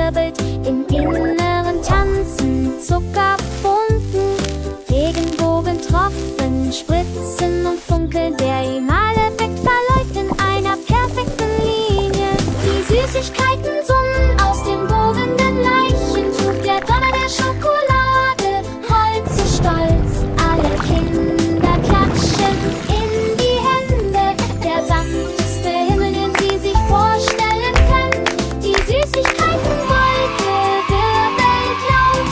wirbelt, im Inneren tanzen Zuckerfunken, Regenbogentropfen spritzen und funkeln. Der Emaleffekt verläuft in einer perfekten Linie. Die Süßigkeiten summen aus dem wogenden Leichentuch. Der Donner der Schokolade rollt so stolz. Alle Kinder klatschen in die Hände. Der sanfteste Himmel, den sie sich vorstellen können. Die Süßigkeitenwolke wirbelt laut.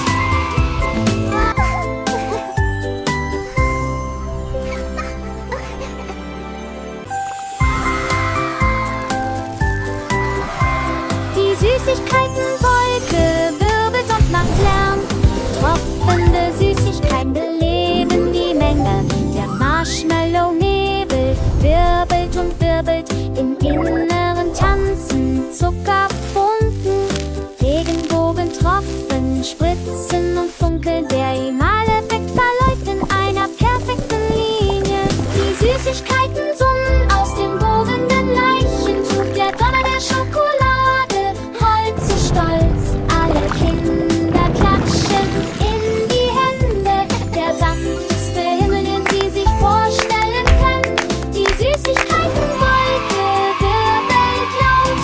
Die Süßigkeitenwolke wirbelt und macht Lärm. Tropfende Süßigkeiten beleben die Menge. Der Marshmallow-Nebel wirbelt und wirbelt, im Inneren tanzen Zuckerfunken, Regenbogentropfen spritzen und funkeln. Der Emaleffekt verläuft in einer perfekten Linie. Die Süßigkeiten summen aus dem wogenden Leichentuch. Der Donner der Schokolade rollt so stolz. Alle Kinder klatschen in die Hände. Der sanfteste Himmel, den sie sich vorstellen können. Die Süßigkeitenwolke wirbelt laut.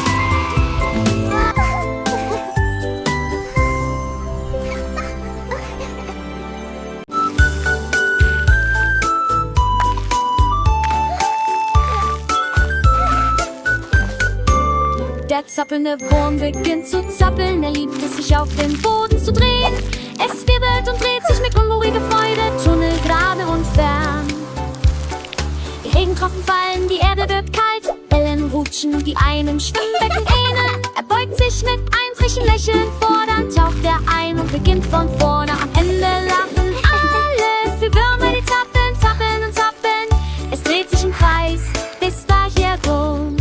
Der zappelnde Wurm beginnt zu zappeln. Er liebt es, sich auf dem Boden zu drehen. Es wirbelt und dreht sich mit unruhiger Freude, Tunnel gerade und fern. Die Regentropfen fallen, die Erde wird kalt. Wellen rutschen, die einem Schwimmbecken ähneln. Er beugt sich mit einem frechen Lächeln vor, dann taucht er ein und beginnt von vorne. Am Ende lachen alle für Würmer, die zappeln, zappeln und zappeln. Es dreht sich im Kreis, bis daher rum.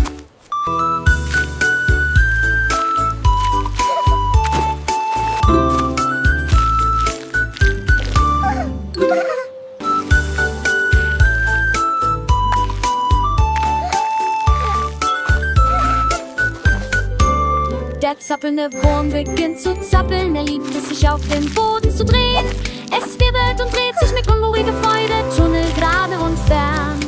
Der zappelnde Wurm beginnt zu zappeln. Er liebt es, sich auf dem Boden zu drehen. Es wirbelt und dreht sich mit unruhiger Freude, Tunnel gerade und fern.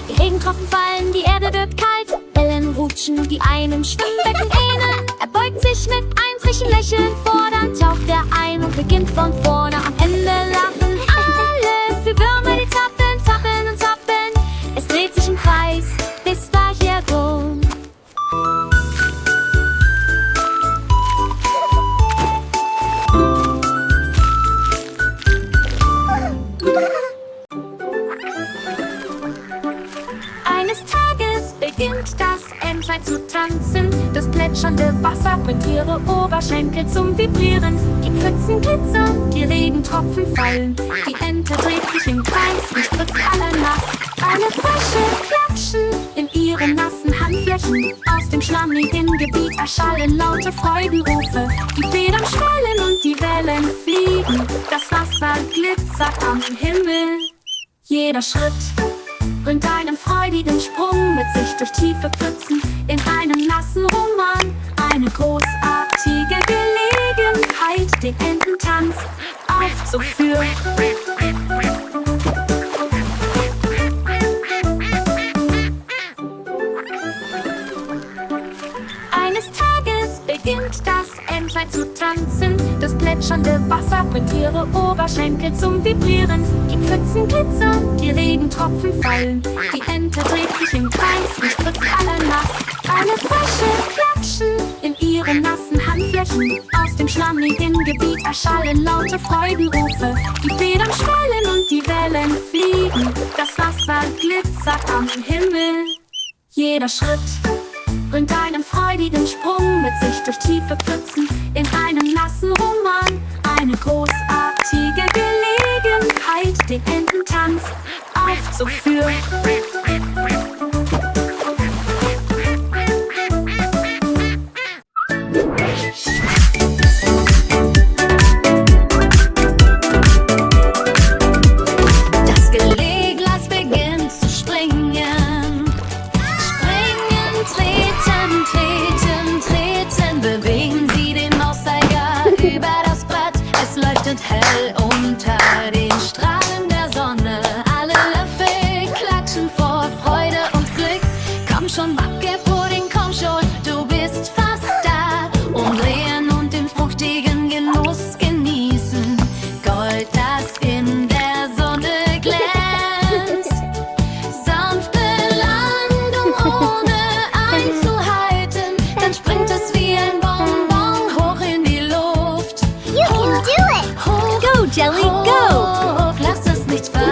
Die Regentropfen fallen, die Erde wird kalt. Wellen rutschen, die einem Schwimmbecken ähneln. Er beugt sich mit einem frechen Lächeln vor, dann taucht er ein und beginnt von vorne. Am Ende lachen alle für Würmer, die zappeln, zappeln und zappeln. Es dreht sich im Kreis, bis daher rum. Eines Tages beginnt das Entlein zu tanzen. Das plätschernde Wasser bringt ihre Oberschenkel zum Vibrieren. Die Pfützen glitzern, die Regentropfen fallen. Die Ente dreht sich im Kreis und spritzt alle nass. Alle Frösche klatschen in ihren nassen Handflächen. Aus dem schlammigen Gebiet erschallen laute Freudenrufe. Die Federn schwellen und die Wellen fliegen. Das Wasser glitzert am Himmel. Jeder Schritt bringt einen freudigen Sprung mit sich durch tiefe Pfützen in einem nassen Roman. Eine großartige Gelegenheit, den Ententanz aufzuführen. Eines Tages beginnt das Entlein zu tanzen. Das plätschernde Wasser bringt ihre Oberschenkel zum Vibrieren. Die Pfützen glitzern, die Regentropfen fallen. Die Ente dreht sich im Kreis und spritzt alle nass. Alle Frösche klatschen in ihren nassen Handflächen. Aus dem schlammigen Gebiet erschallen laute Freudenrufe. Die Federn schwellen und die Wellen fliegen. Das Wasser glitzert am Himmel. Jeder Schritt bringt einen freudigen Sprung mit sich durch tiefe Pfützen in einem nassen Roman. Eine großartige Gelegenheit, den Ententanz aufzuführen. Das Geleglas beginnt zu springen. Springen, treten, treten, treten, bewegen wie ein Bonbon hoch in die Luft. You can do it! Go, Jelly, go! Hoch, lass es nicht fallen.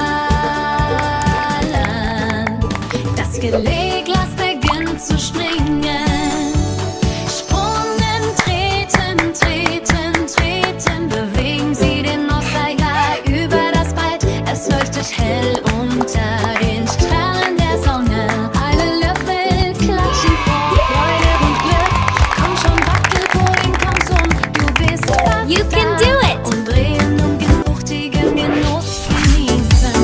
Das Geleeglas beginnt zu springen. Sprungen, treten, treten, treten. Bewegen Sie den Mosaika über das Brett. Es leuchtet hell unter den Strahlen der Sonne. Alle Löffel klatschen vor Freude und Glück. Komm schon, Wackelpudding, komm schon, du bist fast You can da. do it! Und drehen und den fruchtigen Genuss genießen.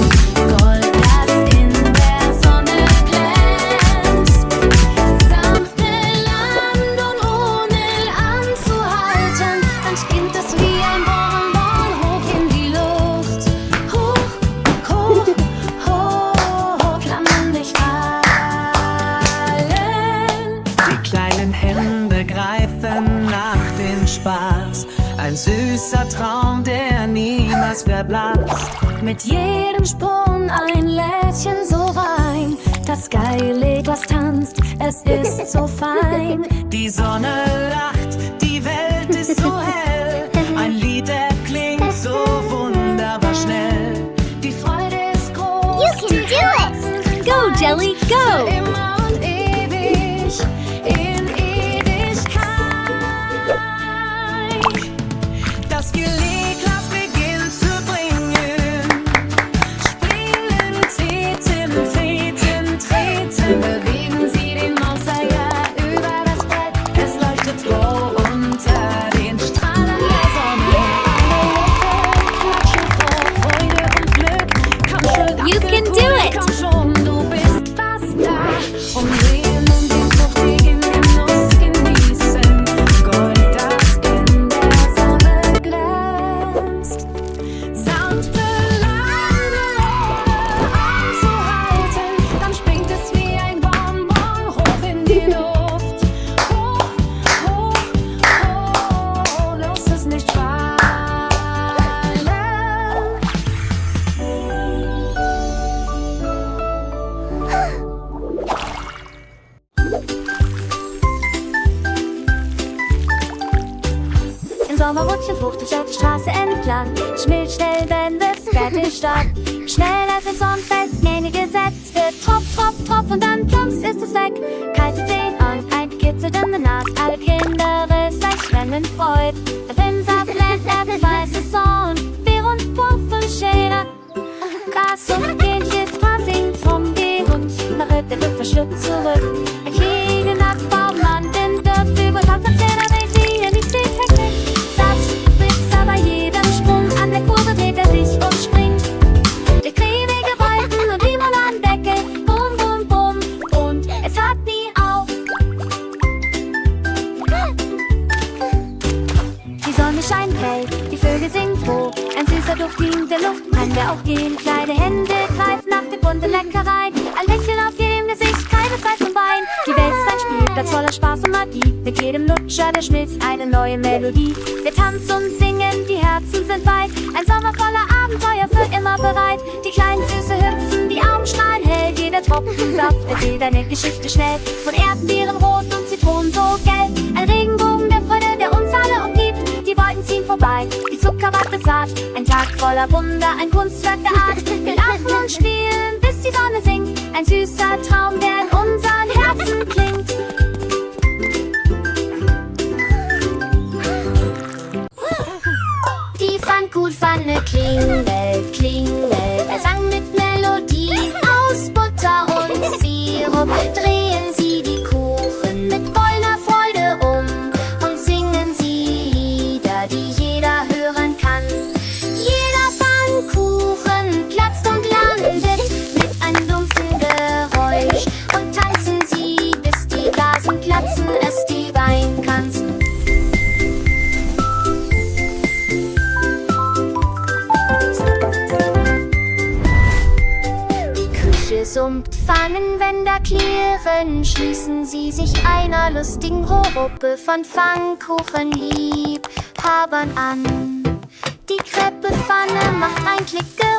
Gold, das in der Sonne glänzt. Sanfte Landung ohne anzuhalten. Dann springt es wie ein Bonbon hoch in die Luft. Hoch, hoch, hoch, kann man nicht fallen. Die kleinen Hände greifen nach dem Spaß. Ein süßer Traum, der niemals verblasst. Mit jedem Sprung ein Lädchen so rein. Das Geileglas tanzt, es ist so fein. Die Sonne lacht, die Welt ist so hell. Ein Lied, der klingt so wunderbar schnell. Die Freude ist groß. You can die do it. Herzen sind Go, weit. Jelly, Für go! immer und ewig, in Ewigkeit. Das Geleeglas beginnt zu bringen. Springen, treten, treten, treten. Bewegen Sie den Mosaika über das Brett. Es leuchtet roh unter den Strahlen der Sonne. Alle Löffel klatschen vor Freude und Glück. Komm schon, You can do Apfelpudding, it. komm schon, du bist fast da. Umdrehen und den fruchtigen Genuss genießen. Gold, das in der Sonne glänzt. Sanfte Landung anzuhalten, dann springt es wie ein Bonbon hoch in die Luft. Hoch, hoch, hoch, lass es nicht fallen. Im Sommer rutschen fuchtig auf die Straße entlang. Schmilzt schnell, wenn das Bett ist stark. Schnell als ein Sonnenfest, Mähne gesetzt wird. Tropf, Tropf, Tropf und dann plumps ist es weg. Kalte Zehen an, ein gekitzelt in der Nase. Alle Kinder es gleich rennen freut. Der Pinsel blendet, er weiße Sonne. Bier und Puff und Schere. Gas und Kindchen, singt vom Gehund. Nach der Luft verschluckt zurück. Ein Kriegen Nachbarn, Land in Dirt. Über Tausend aber ich sehe nicht die Hektik. Blitz, aber jedem Sprung an der Kurve dreht er sich und springt. Der cremige Wolken und wie man an Decke. Bum, bum, bum und es hört nie auf. Die Sonne scheint hell, die Vögel singen froh. Ein süßer Duft in der Luft, kann wer auch gehen. Kleine Hände greifen nach der bunten Leckerei. Ein Lächeln auf jedem Gesicht, keine Zeit zum Weinen. Die Welt ist ein Spielplatz voller Spaß und Magie. Mit jedem Lutscher, der schmilzt eine neue Melodie. Wir tanzen und singen, die Herzen sind weit. Ein Sommer voller Abenteuer für immer bereit. Die kleinen Füße hüpfen, die Augen strahlen hell. Jeder Tropfen Saft erzählt eine Geschichte schnell. Von Erdbeeren rot und Zitronen so gelb. Ein Regenbogen der Freude, der uns alle umgibt. Die Wolken ziehen vorbei, die Zuckerwatte zart. Ein Tag voller Wunder, ein Kunstwerk der Art. Wir lachen und spielen, bis die Sonne sinkt. Ein süßer Traum, der in unseren Herzen klingt. Die Pfannkuchenpfanne klingelt, klingelt. Er sang mit Melodie aus Butter und Sirup. Drehen Sie die Kuchen mit voller Freude um und singen Sie Lieder, die jeder hören kann. Jeder Pfannkuchen platzt und landet mit einem dumpfen Geräusch. Und tanzen Sie, bis die Blasen platzen, es die Weinkanzen. Summt Pfannenwender klirren, schließen Sie sich einer lustigen Gruppe von Pfannkuchenliebhabern an. Die Krepepfanne macht ein Klickgeräusch.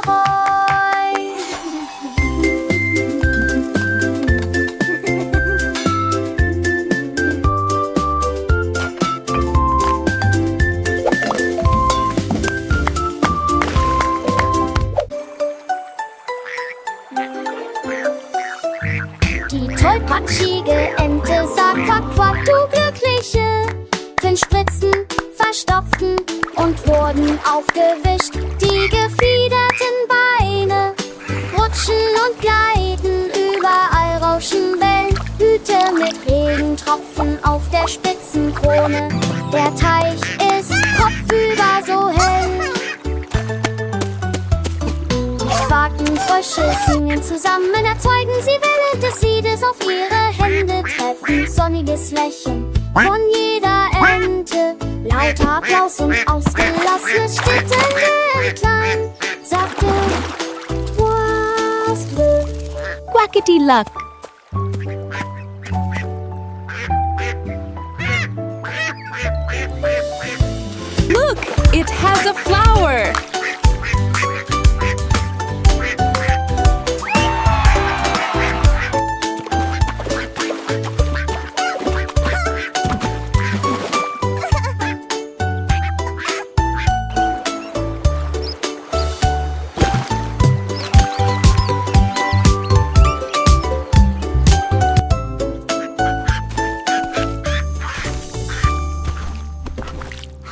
und wurden aufgewischt. Die gefiederten Beine rutschen und gleiten, überall rauschen Wellen. Hüte mit Regentropfen auf der Spitzenkrone. Der Teich ist kopfüber so hell. Die Quakenfrösche singen zusammen, erzeugen sie Welle des Siedes auf ihre Hände treffen. Sonniges Lächeln von jeder Ente, lauter Applaus und ausgelassenes Stimmen entlang, sagte was Glück. Quackity luck. Look, it has a flower.